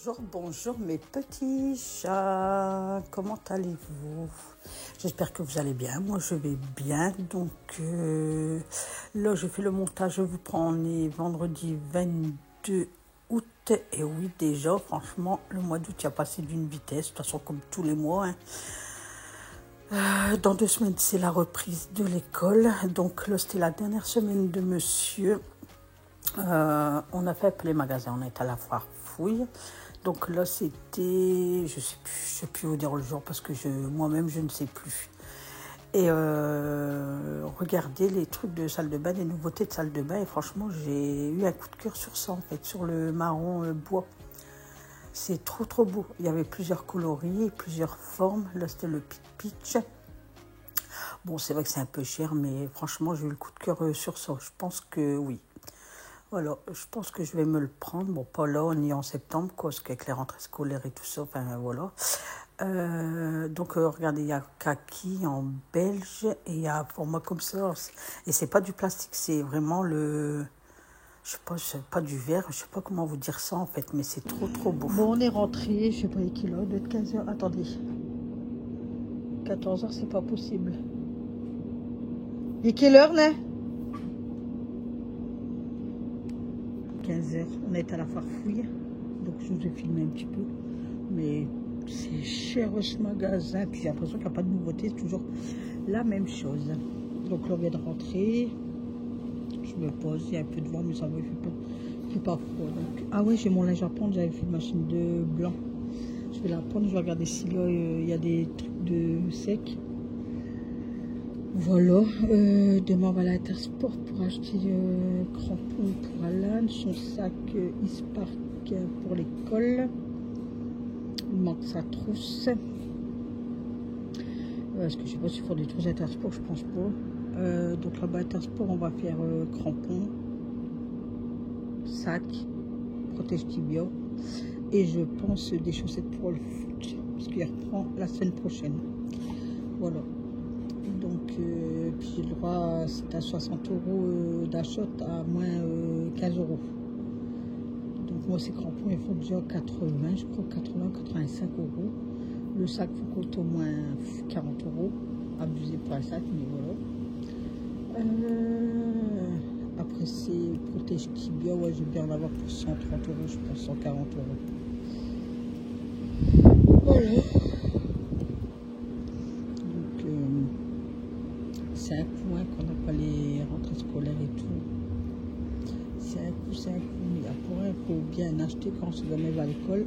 Bonjour, bonjour mes petits chats, comment allez-vous? J'espère que vous allez bien, moi je vais bien. Donc là je fais le montage, je vous prends, on est vendredi 22 août. Et oui, déjà franchement le mois d'août il a passé d'une vitesse, de toute façon comme tous les mois, hein. Dans 2 semaines c'est la reprise de l'école, donc là c'était la dernière semaine de monsieur. On a fait appeler les magasins, on est à la foire fouille. Donc là c'était, je sais plus vous dire le jour parce que moi-même je ne sais plus. Et regardez les trucs de salle de bain, les nouveautés de salle de bain. Et franchement j'ai eu un coup de cœur sur ça en fait, sur le marron bois. C'est trop beau. Il y avait plusieurs coloris, plusieurs formes. Là c'était le peach. Bon c'est vrai que c'est un peu cher, mais franchement j'ai eu le coup de cœur sur ça. Je pense que oui. Voilà, je pense que je vais me le prendre. Bon, pas là, on est en septembre, quoi, parce qu'avec les rentrées scolaires et tout ça, enfin voilà. Donc, regardez, il y a kaki en belge et il y a pour moi comme ça. Et c'est pas du plastique, c'est vraiment le. Je sais pas du verre, je sais pas comment vous dire ça en fait, mais c'est trop beau. Bon, on est rentré, je sais pas quelle heure, doit être 15h. Attendez. 14h, c'est pas possible. Et quelle heure, là? 15h, on est à la foire fouille, donc je vous ai filmé un petit peu, mais c'est cher ce magasin, puis j'ai l'impression qu'il n'y a pas de nouveauté, c'est toujours la même chose. Donc là on vient de rentrer, je me pose, il y a un peu de vent, mais ça va, il fait pas froid. Donc, ah ouais, j'ai mon linge à prendre, j'avais fait une machine de blanc, je vais la prendre, je vais regarder si là il y a des trucs de sec. Voilà, demain on va à l'Intersport pour acheter crampons pour Alan, son sac Ispark pour l'école. Il manque sa trousse. Est-ce que je sais pas s'il faut des trousses Intersport, je pense pas. Donc là-bas Intersport on va faire crampons, sac, protège tibia et je pense des chaussettes pour le foot parce qu'il reprend la semaine prochaine. Voilà. Donc, puis j'ai le droit, c'est à 60 € d'achat à moins 15 €. Donc, moi, ces crampons, ils font déjà 80, je crois, 80, 85 €. Le sac, il faut coûter au moins 40 €. Abusé pour un sac, mais voilà. Après, c'est protège tibia, ouais, je vais bien en avoir pour 130 €, je pense, 140 €. Voilà. C'est un coup qu'on n'a pas les rentrées scolaires et tout. C'est un coup. Mais pour un, il faut bien acheter quand on jamais va à l'école,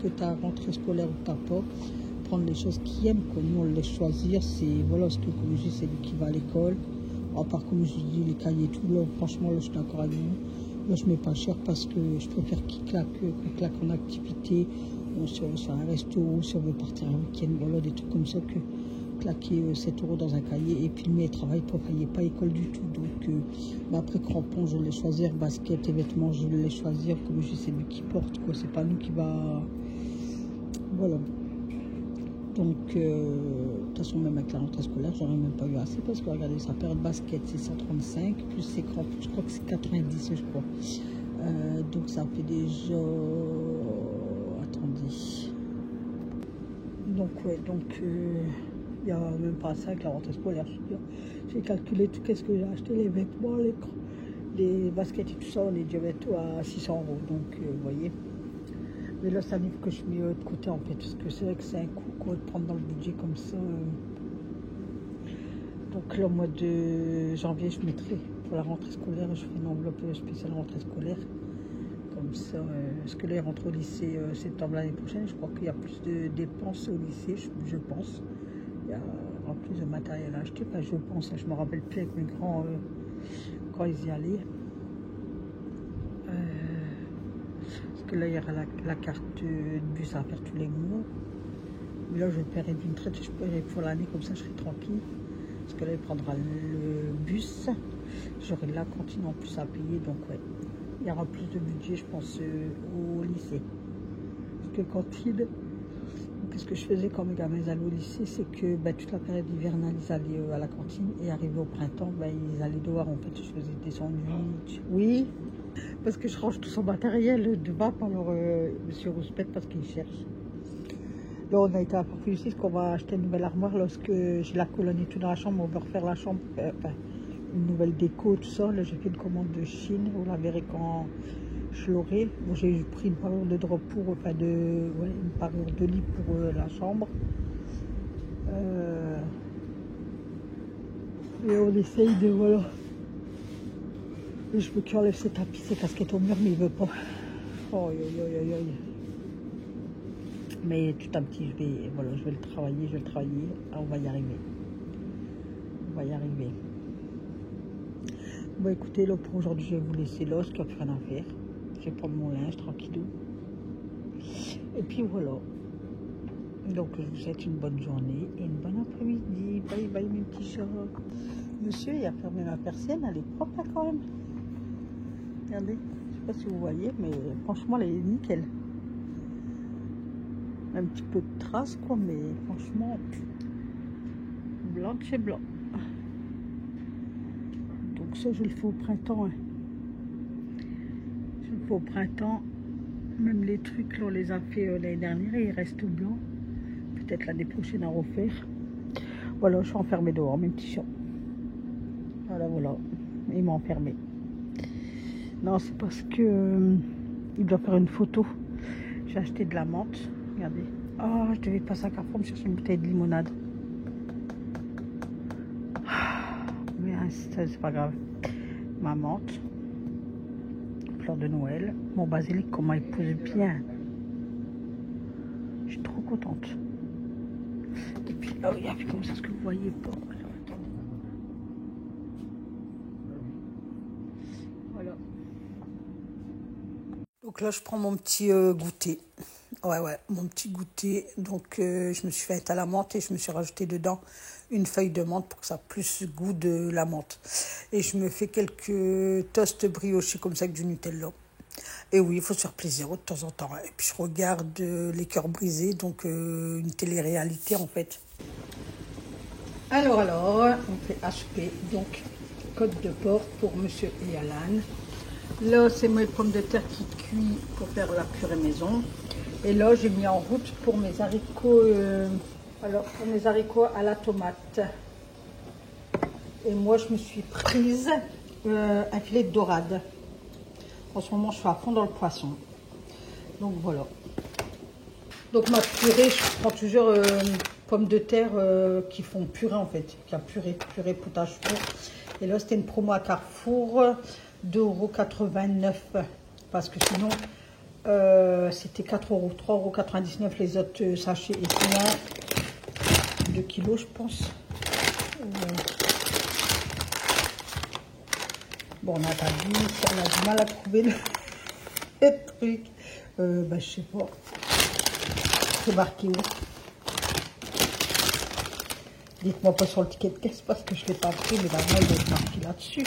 que ta rentrée scolaire ou ta pas, prendre les choses qu'il aime, comme nous on les choisir. C'est voilà, parce que comme je dis, c'est lui qui va à l'école. À part comme je dis, les cahiers et tout, là, franchement, là, je suis d'accord avec vous. Là, je mets pas cher parce que je préfère qu'il claque en activité, si on va un resto, si on veut partir un week-end, voilà, des trucs comme ça que claquer 7 € dans un cahier et puis le travail pour payer pas école du tout. Donc après crampons je vais les choisir, basket et vêtements je vais les choisir, comme je dis c'est lui qui porte quoi, c'est pas nous qui va, voilà. Donc de toute façon même avec la rentrée scolaire j'en ai même pas eu assez parce que regardez sa paire de basket c'est 135 plus ses crampons je crois que c'est 90 je crois, donc ça fait déjà, attendez, donc ouais, donc il n'y a même pas ça avec la rentrée scolaire. J'ai calculé tout qu'est-ce que j'ai acheté, les vêtements, les baskets et tout ça, on est déjà bientôt à 600 €. Donc, vous voyez. Mais là, ça livre que je mets de côté en fait. Parce que c'est vrai que c'est un coup quoi, de prendre dans le budget comme ça. Donc là, au mois de janvier, je mettrai pour la rentrée scolaire, je ferai une enveloppe spéciale rentrée scolaire. Comme ça, parce que là, il rentre au lycée septembre l'année prochaine. Je crois qu'il y a plus de dépenses au lycée, je pense. Il y a plus de matériel à acheter, je pense, je me rappelle plus avec mes grands quand ils y allaient. Parce que là il y aura la carte de bus à faire tous les mois. Mais là je paierai d'une traite, je paierai pour l'année, comme ça je serai tranquille. Parce que là il prendra le bus, j'aurai la cantine en plus à payer, donc ouais, il y aura plus de budget je pense au lycée. Parce que cantine, qu'est-ce que je faisais quand mes gamins allaient au lycée, c'est que toute la période hivernale, ils allaient à la cantine et arrivé au printemps, ils allaient dehors. En fait, je faisais des sandwichs. Oui, parce que je range tout son matériel de bas. Alors, monsieur Rouspette, parce qu'il cherche. Là, on a été à Parfum ici, parce qu'on va acheter une nouvelle armoire. Lorsque j'ai la colonne et tout dans la chambre, on va refaire la chambre, enfin, une nouvelle déco, tout ça. Là, j'ai fait une commande de Chine, vous la verrez quand je l'aurai. Bon, j'ai pris une parure de drap pour, enfin, une parure de lit pour la chambre. Et on essaye de, voilà. Et je veux qu'il enlève ses tapis, ses casquettes au mur, mais il veut pas. Oh, mais tout un petit, je vais le travailler, ah, on va y arriver. Bon, écoutez, là, pour aujourd'hui, je vais vous laisser là, parce qu'il n'y a plus rien à faire. Je vais prendre mon linge, tranquillou. Et puis voilà. Donc, je vous souhaite une bonne journée et une bonne après-midi. Bye bye, mes petits chats. Monsieur, il a fermé ma persienne, elle est propre, là, quand même. Regardez, je sais pas si vous voyez, mais franchement, elle est nickel. Un petit peu de traces, quoi, mais franchement, blanc de chez blanc. Donc ça, je le fais au printemps. Hein. Je le fais au printemps. Même les trucs, là, on les a fait l'année dernière et ils restent blancs. Peut-être l'année prochaine à refaire. Voilà, je suis enfermée dehors, mes petits chats. Voilà. Ils m'ont enfermée. Non, c'est parce que il doit faire une photo. J'ai acheté de la menthe. Regardez. Oh, je devais passer à Carrefour me chercher une bouteille de limonade. Mais c'est pas grave. Ma menthe. Fleur de Noël. Mon basilic, comment il pousse bien. Je suis trop contente. Et puis, oh, il y a comme ça ce que vous voyez pas. Voilà. Donc là, je prends mon petit goûter. Ouais, mon petit goûter. Donc, je me suis fait à la menthe et je me suis rajouté dedans une feuille de menthe pour que ça ait plus goût de la menthe. Et je me fais quelques toasts briochés comme ça avec du Nutella. Et oui, il faut se faire plaisir de temps en temps. Et puis, je regarde Les Cœurs Brisés, donc une télé-réalité en fait. Alors, on fait HP, donc côte de porc pour monsieur et Alan. Là, c'est mes pommes de terre qui cuisent pour faire la purée maison. Et là, j'ai mis en route pour mes haricots, à la tomate. Et moi, je me suis prise un filet de dorade. En ce moment, je suis à fond dans le poisson. Donc, voilà. Donc, ma purée, je prends toujours pommes de terre qui font purée, en fait. Qui a purée potage four. Et là, c'était une promo à Carrefour, 2,89 €. Parce que sinon... c'était 4 €, 3,99 € les autres sachets et sinon 2 kilos je pense. Bon, on a pas vu, on a du mal à trouver le truc. Je sais pas. C'est marqué où? Dites-moi pas sur le ticket de caisse parce que je l'ai pas pris, mais normalement il doit être marqué là-dessus.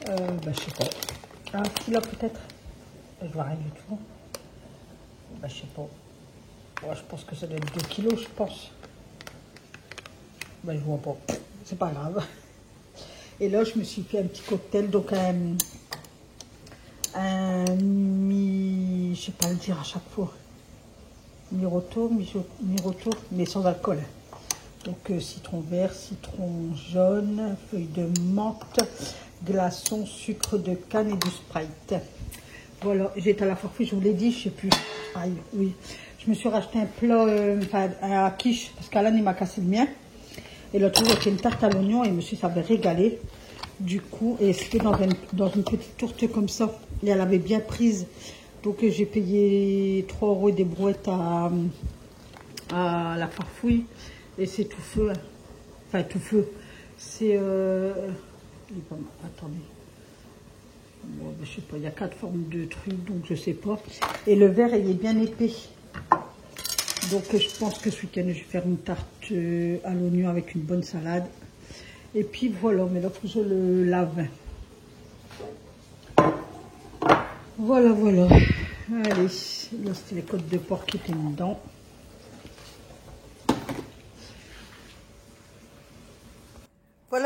Je sais pas. Un kilo peut-être. Je vois rien du tout. Je sais pas. Ouais, je pense que ça doit être 2 kilos, je pense. Je vois pas. C'est pas grave. Et là, je me suis fait un petit cocktail. Donc, je sais pas le dire à chaque fois. Mirotour, mais sans alcool. Donc, citron vert, citron jaune, feuille de menthe, glaçons, sucre de canne et du Sprite. Voilà, j'étais à la forfait, je vous l'ai dit, je sais plus. Aïe, oui. Je me suis racheté un plat, à quiche, parce qu'Alan, il m'a cassé le mien. Et l'autre jour, j'ai fait une tarte à l'oignon et monsieur s'avait régalé. Du coup, et c'était dans une petite tourte comme ça. Et elle avait bien prise. Donc, j'ai payé 3 € et des brouettes à la farfouille. Et c'est tout feu. Enfin, tout feu. C'est... attendez. Bon, je sais pas, il y a 4 formes de trucs, donc je sais pas. Et le verre, il est bien épais. Donc, je pense que ce week-end, je vais faire une tarte à l'oignon avec une bonne salade. Et puis, voilà, mais là, il faut que je le lave. Voilà. Allez, là, c'était les côtes de porc qui étaient dedans.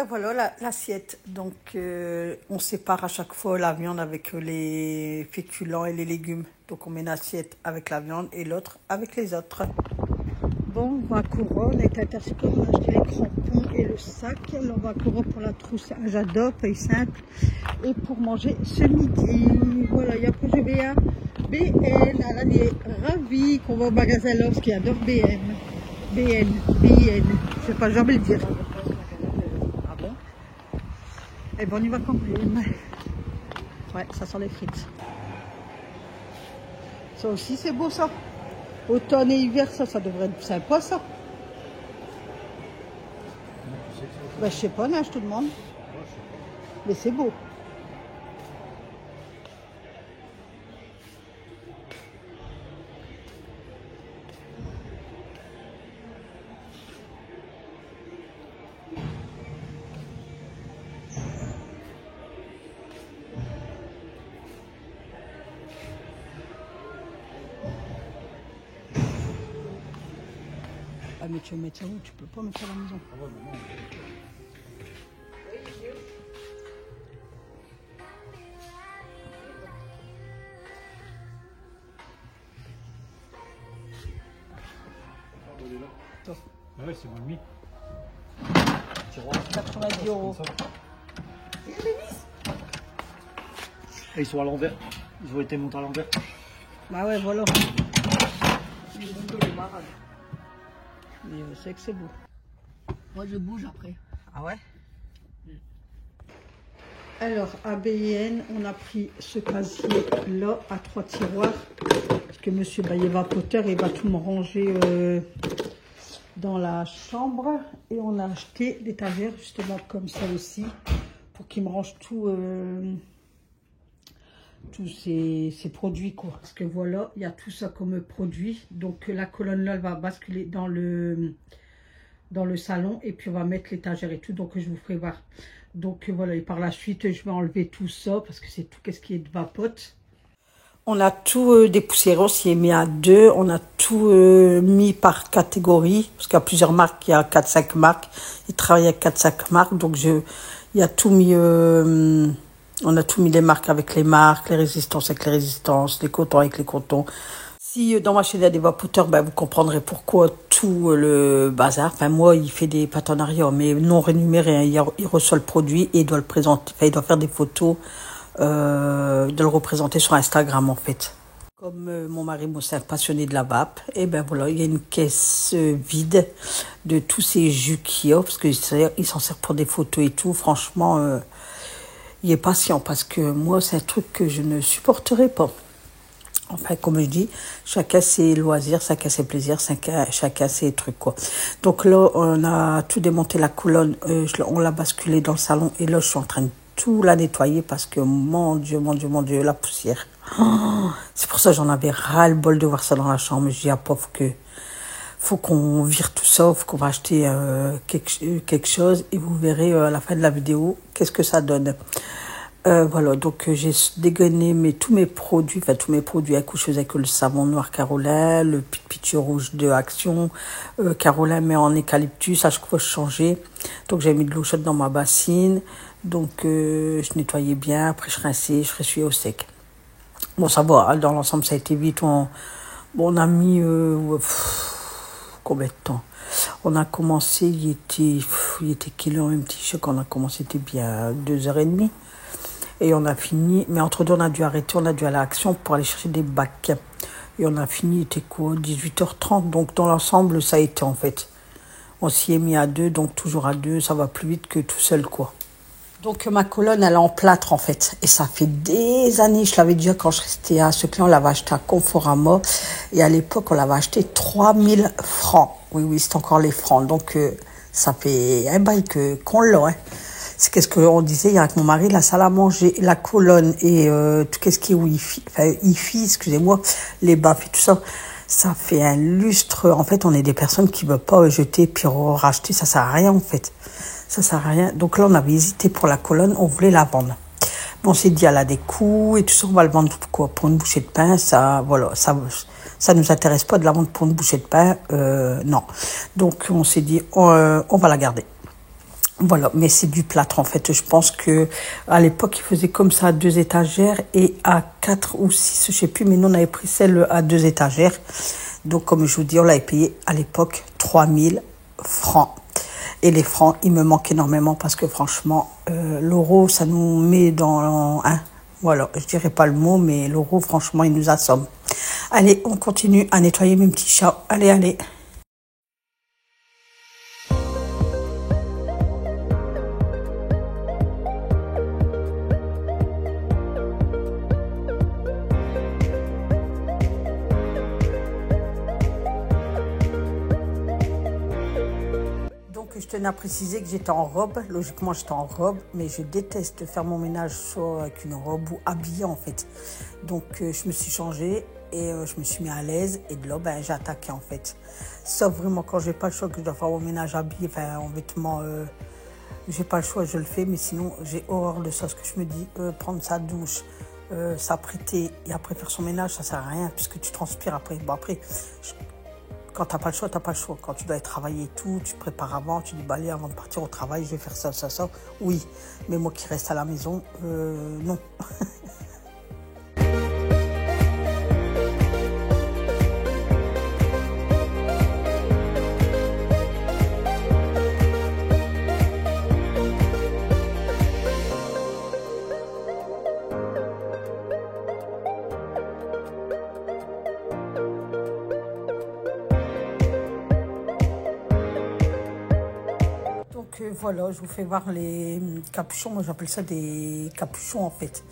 Voilà l'assiette. Donc, on sépare à chaque fois la viande avec les féculents et les légumes. Donc, on met une assiette avec la viande et l'autre avec les autres. Bon, on va à Cora, on est intercepté, on a acheté les crampons et le sac. Alors, on va à Cora pour la trousse à Jadot, paye simple. Et pour manger ce midi. Voilà, et après je vais à BN. Alan est ravi qu'on va au magasin Love, qui adore BN. BN. Je sais pas jamais le dire. Ah bon? Eh ben on y va quand même. Ouais, ça sent les frites. Ça aussi c'est beau ça. Automne et hiver, ça devrait être sympa ça. Ben, je sais pas, je te demande. Mais c'est beau. Ah mais tu veux mettre ça où? Tu peux pas mettre ça à la maison. Ah ouais, mais non. Ah ouais, c'est moins demi. 90 €. Et ils sont à l'envers. Ils ont été montés à l'envers. Bah ouais, voilà. Mais c'est que c'est beau. Moi je bouge après. Ah ouais? Alors, à BN, on a pris ce casier-là à 3 tiroirs. Parce que monsieur il va poteur, il va tout me ranger dans la chambre. Et on a acheté l'étagère, justement, comme ça aussi. Pour qu'il me range tous ces produits, quoi. Parce que voilà, il y a tout ça comme produit. Donc, la colonne là, elle va basculer dans le salon. Et puis, on va mettre l'étagère et tout. Donc, je vous ferai voir. Donc voilà, et par la suite, je vais enlever tout ça parce que c'est tout ce qui est de vapote. On a tout dépoussiéré, on s'y est mis à 2. On a tout mis par catégorie parce qu'il y a plusieurs marques, il y a 4-5 marques. Il travaille avec 4-5 marques, donc il y a tout mis, on a tout mis les marques avec les marques, les résistances avec les résistances, les cotons avec les cotons. Si dans ma chaîne il y a des vapoteurs, ben, vous comprendrez pourquoi tout le bazar. Enfin, moi, il fait des partenariats, mais non rémunérés. Hein. Il reçoit le produit et il doit le présenter. Enfin, il doit faire des photos, de le représenter sur Instagram, en fait. Comme mon mari, moi, c'est un passionné de la vape, et ben voilà, il y a une caisse vide de tous ces jus qu'il y a, parce qu'il s'en sert pour des photos et tout. Franchement, il est patient, parce que moi, c'est un truc que je ne supporterai pas. Enfin, comme je dis, chacun ses loisirs, chacun ses plaisirs, chacun ses trucs, quoi. Donc là, on a tout démonté la colonne, on l'a basculé dans le salon et là, je suis en train de tout la nettoyer parce que, mon Dieu, la poussière. Oh, c'est pour ça que j'en avais ras-le-bol de voir ça dans la chambre. Je dis à pauvre que faut qu'on vire tout ça, faut qu'on va acheter quelque chose et vous verrez à la fin de la vidéo qu'est-ce que ça donne. Voilà, donc j'ai dégainé tous mes produits à coucheuse avec le savon noir Carolin, le pitchu rouge de Action, Carolin mais en eucalyptus, à chaque fois je changeais. Donc j'ai mis de l'eau chaude dans ma bassine, donc je nettoyais bien, après je rinçais, je ressuyais au sec. Bon ça va, dans l'ensemble ça a été vite, on a mis combien de temps? On a commencé, il était quelle heure, un petit choc, quand on a commencé, c'était bien 2h30. Et on a fini, mais entre deux, on a dû arrêter, on a dû aller à l'Action pour aller chercher des bacs. Et on a fini, il était quoi, 18h30. Donc, dans l'ensemble, ça a été, en fait. On s'y est mis à 2, donc toujours à 2, ça va plus vite que tout seul, quoi. Donc, ma colonne, elle est en plâtre, en fait. Et ça fait des années, je l'avais déjà quand je restais à ce client, on l'avait acheté à Conforama. Et à l'époque, on l'avait acheté 3000 francs. Oui, c'est encore les francs. Donc, ça fait un bail qu'on l'a, hein. C'est qu'est-ce qu'on disait avec mon mari, la salle à manger, la colonne et tout qu'est-ce qui est Wi-Fi, excusez-moi, les baffes et tout ça, ça fait un lustre. En fait, on est des personnes qui ne veulent pas jeter puis racheter, ça sert à rien en fait. Ça sert à rien. Donc là, on avait hésité pour la colonne, on voulait la vendre. Bon, on s'est dit, elle a des coûts et tout ça, on va le vendre quoi, pour une bouchée de pain, ça nous intéresse pas de la vendre pour une bouchée de pain, non. Donc on s'est dit, on va la garder. Voilà, mais c'est du plâtre en fait. Je pense que à l'époque, ils faisaient comme ça à 2 étagères et à 4 ou 6, je sais plus, mais nous on avait pris celle à 2 étagères. Donc comme je vous dis, on l'avait payé à l'époque 3 000 francs. Et les francs, il me manque énormément parce que franchement, l'euro, ça nous met dans... Hein, voilà, je dirais pas le mot, mais l'euro, franchement, il nous assomme. Allez, on continue à nettoyer mes petits chats. Allez, allez. Donc, je tenais à préciser que j'étais en robe. Logiquement, j'étais en robe, mais je déteste faire mon ménage soit avec une robe ou habillée, en fait. Donc, je me suis changée et je me suis mis à l'aise. Et de là, ben, j'ai attaqué, en fait. Sauf vraiment quand j'ai pas le choix, que je dois faire mon ménage habillé, enfin, en vêtements, j'ai pas le choix, je le fais. Mais sinon, j'ai horreur de ça. Ce que je me dis, prendre sa douche, s'apprêter et après faire son ménage, ça sert à rien puisque tu transpires après. Bon, après, quand t'as pas le choix, t'as pas le choix. Quand tu dois aller travailler et tout, tu te prépares avant, tu dis, bah allez, avant de partir au travail, je vais faire ça, ça, ça. Oui, mais moi qui reste à la maison, non. Donc voilà, je vous fais voir les capuchons. Moi, j'appelle ça des capuchons en fait.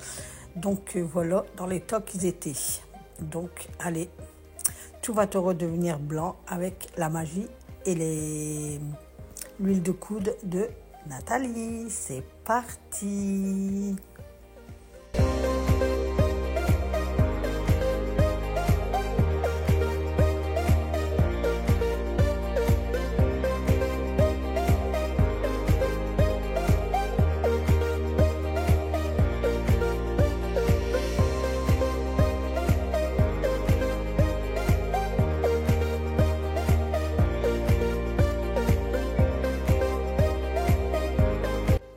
Donc voilà, dans les tocs, ils étaient. Donc, allez, tout va te redevenir blanc avec la magie et l'huile de coude de Nathalie. C'est parti!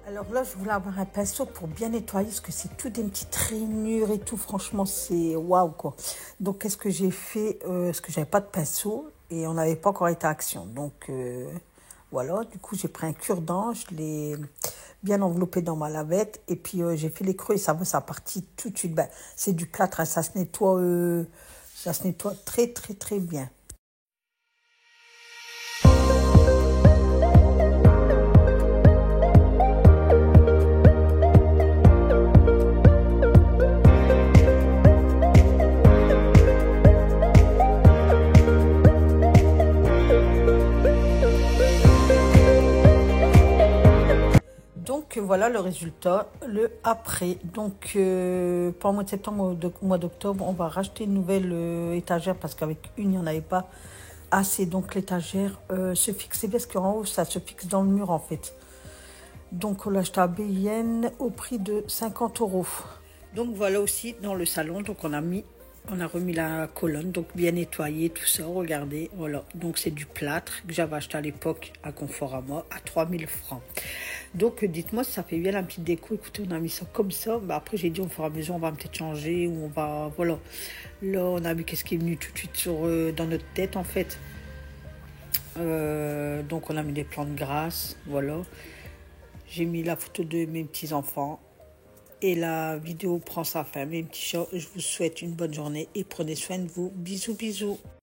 Alors là, je voulais avoir un pinceau pour bien nettoyer parce que c'est tout des petites rainures et tout. Franchement, c'est waouh quoi. Donc, qu'est-ce que j'ai fait? Parce que j'avais pas de pinceau et on n'avait pas encore été à Action. Donc, voilà. Du coup, j'ai pris un cure-dent, je l'ai bien enveloppé dans ma lavette et puis j'ai fait les creux et ça partit tout de suite. Ben, c'est du plâtre, hein, ça se nettoie très, très, très bien. Donc voilà le résultat, le après. Donc pour le mois de septembre, au mois d'octobre, on va racheter une nouvelle étagère parce qu'avec une, il n'y en avait pas assez. Donc l'étagère se fixait parce qu'en haut, ça se fixe dans le mur en fait. Donc on l'a acheté à BN au prix de 50 €. Donc voilà aussi dans le salon, donc on a remis la colonne, donc bien nettoyée, tout ça, regardez, voilà. Donc c'est du plâtre que j'avais acheté à l'époque à Conforama à 3 000 francs. Donc dites-moi si ça fait bien la petite déco. Écoutez, on a mis ça comme ça. Bah, après j'ai dit on fera à mesure, on va peut-être changer ou on va, voilà. Là on a vu qu'est-ce qui est venu tout de suite dans notre tête en fait. Donc on a mis des plantes grasses, voilà. J'ai mis la photo de mes petits-enfants. Et la vidéo prend sa fin. Mes petits chats, je vous souhaite une bonne journée et prenez soin de vous. Bisous, bisous.